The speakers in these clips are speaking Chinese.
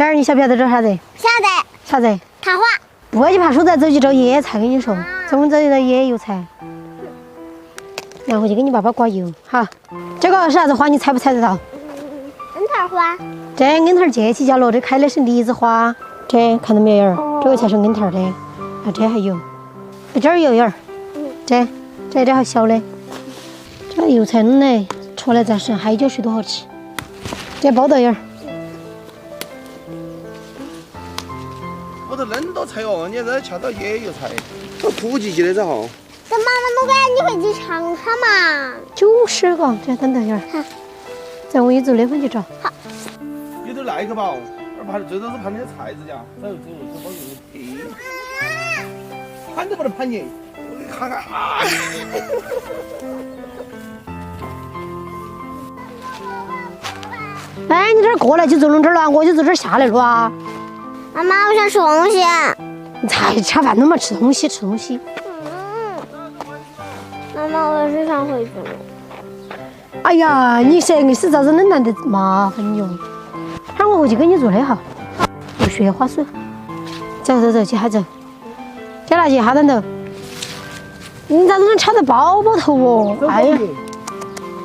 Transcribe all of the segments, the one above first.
月儿，你晓不晓得这是啥子？晓得。啥子？桃花。不要去爬树子，走去找野菜。跟你说，走走到野油菜，然后就给你爸爸刮油。好，这个是啥子花？你猜不猜得到？樱桃花。这樱桃节气叫了，这开的是梨子花。这看到没有？这个才是樱桃的。啊，这还有，这儿有点儿。这还小的。这油菜弄来，出来再吃，海椒水多好吃。这包豆芽儿。我都恁多菜哦，你这恰到也有菜，都普及起来之后。这妈妈，我感觉你会去尝尝嘛。就是个，这等豆芽儿。好，在我一走那份去找。好。你都来去吧，而盘最多是盘那些菜子家，走包油。盘都不能盘你，我给你看看啊。哎，你这儿过来就坐弄这儿了，我就坐这儿下来了啊。妈妈，我想吃东西。你才吃饭了嘛，吃东西。妈妈，我是想回去了。哎呀，你这硬是咋子恁难得麻烦哟？喊我回去给你做的哈，有雪花酥。走，去哈走。接拿去哈等头。你咋子能炒得包头哦？哎呀，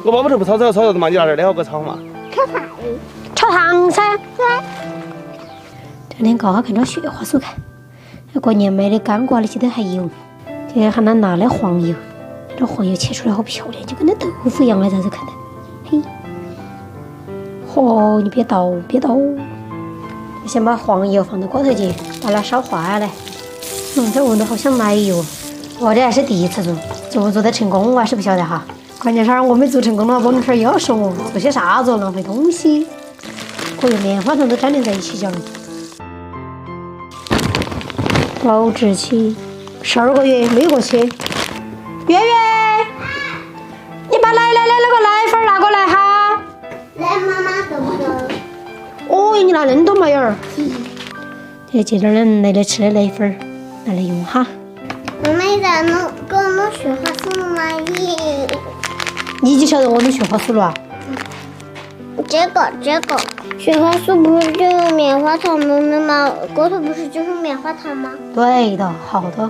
我包头不炒啥子嘛？你拿点的好给炒嘛。炒糖噻。这天刚好看到雪花酥看，过年买的干瓜里头还有，这还能拿的黄油，这黄油切出来好漂亮，就跟那豆腐一样的，咋子看的？嘿，嚯，你别倒，先把黄油放到锅头去，把它烧化来。这闻着好像奶油，我这还是第一次做不做得成功我还是不晓得哈。关键是我没做成功了，我们这儿又要说我做些啥子浪费东西，可有棉花糖都粘连在一起讲。保质期12个月没过期。月月，你把奶奶的那个奶粉拿过来哈。来，妈妈懂不懂？哦，你拿恁多嘛眼儿？这接点儿奶奶吃的奶粉拿来用哈。妈妈，你咋弄给我弄雪花酥了吗？你就晓得我弄雪花酥了啊？这个雪花酥不是就用棉花糖弄的吗？锅头不是就是棉花糖吗？对的，好的。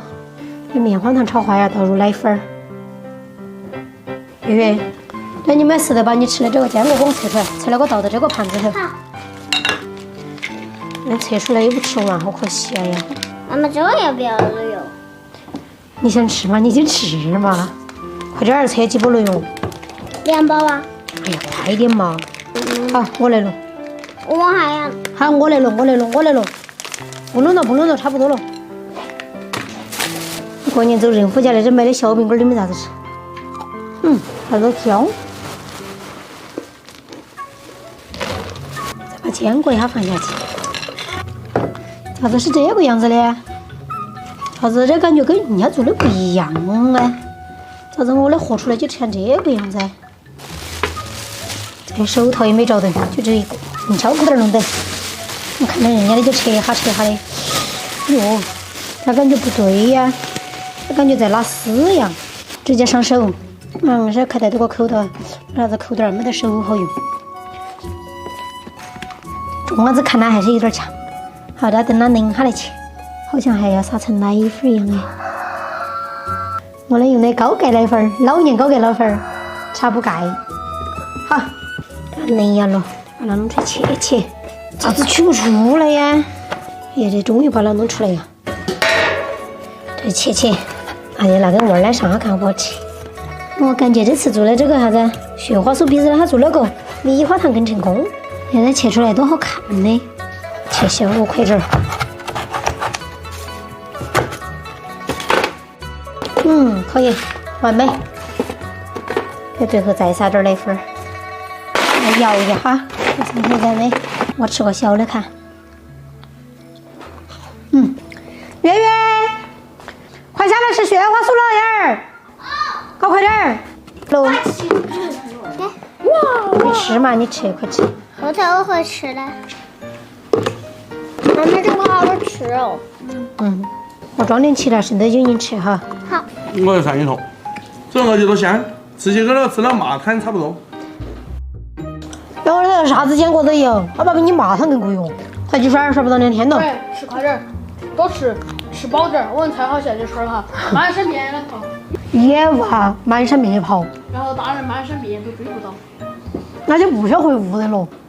这棉花糖炒化呀，倒入奶粉儿。月月，那你没事的把你吃的这个坚果给我切出来，切了给我倒到这个盘子头。好。那切出来又不吃完，好可惜呀！妈妈，这个要不要了哟？你想吃吗？你就吃嘛，快点儿切几包了哟。2包啊！哎呀，快点嘛！好，我来弄。我还要。好，我来弄。不弄了，差不多了。过年走仁虎家那这买的小饼干，你们咋子吃？还有椒。再把坚果一下放下去。咋子是这个样子的？咋子这感觉跟人家做的不一样呢？咋子我的和出来就成这个样子？这手套也没找对，就这一个，用巧克力弄的。我看到人家的就切哈的，哟，咋感觉不对呀？这感觉在拉丝一样，直接上手。这开太多个口的，啥子口袋没得手好用。这样子看来还是有点强。好的，等它拧下来切，好像还要撒成奶粉一样哎。我来用的高钙奶粉，老年高钙奶粉，茶补钙。好，拧完了，把它弄出来切。咋子取不出来呀？哎呀，这终于把它弄出来呀！这切，哎呀，那个味儿来上下看好不好吃？我感觉这次做的这个啥子雪花酥比他做那个米花糖更成功。现在切出来多好看呢！切小块点儿。可以，完美。在最后再撒点奶粉，来摇一下哈，上头再美。我吃个小的看。月月，快下来吃雪花酥了，燕儿。搞快点儿。喽。你吃嘛，你吃，快吃。后头我会吃的。妈妈，这个好好吃哦。我装点其他剩的就你吃哈。好。我要上一坨，这个就多香，吃起跟吃了麻汤差不多。那我这啥子坚果都有，我爸比你麻糖更贵哟。才几圈，睡不到2天了。对，吃快点儿，多吃，吃饱点儿。我们才好下去圈儿哈，满山遍野的跑，野娃满山遍野跑，然后大人满山遍野都追不到。那就不需要回屋的了。